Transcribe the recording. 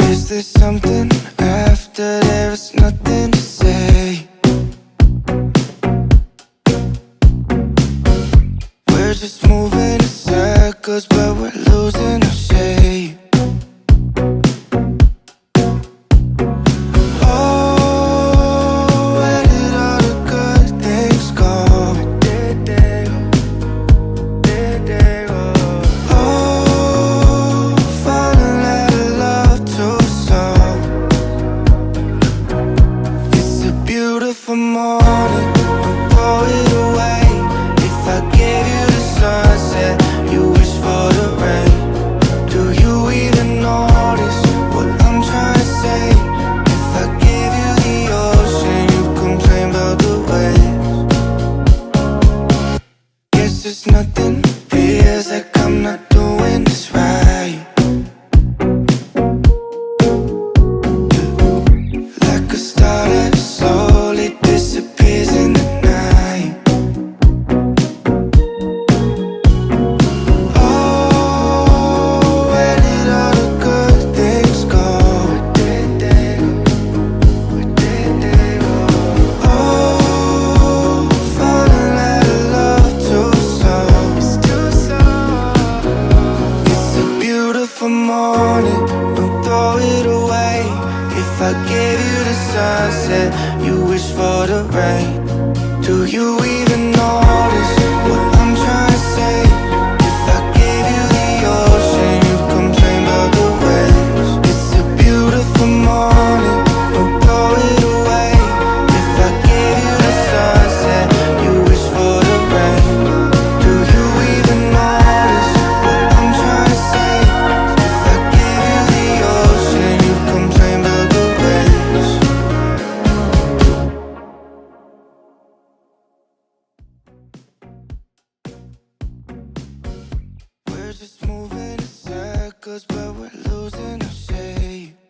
Is there something after there's nothing to say? We're just moving in circles, but we're losing our shape. Oh, where did all the good things go? Oh, falling out of love too soon. It's a beautiful morning, don't throw it away. If I gave you the sunset, you wish for the rain. Do you even notice what I'm trying to say? If I gave you the ocean, you complain about the waves. Guess there's nothing, feels like I'm not doing this right. Like a star that slowly disappears in the night. Oh, where did all the good things go? Oh, falling out of love too soon. It's a beautiful morning, don't throw it away. If I gave you the sunset, you wish for the rain. Do you even notice what I'm trying to say? If I gave you the ocean, you complain about the waves. It's a beautiful morning, don't throw it away. If I gave you the sunset, you wish for the rain. Do you even notice what I'm trying to say? If I gave you the ocean, you complain about the waves. We're just moving in circles, but we're losing our shape.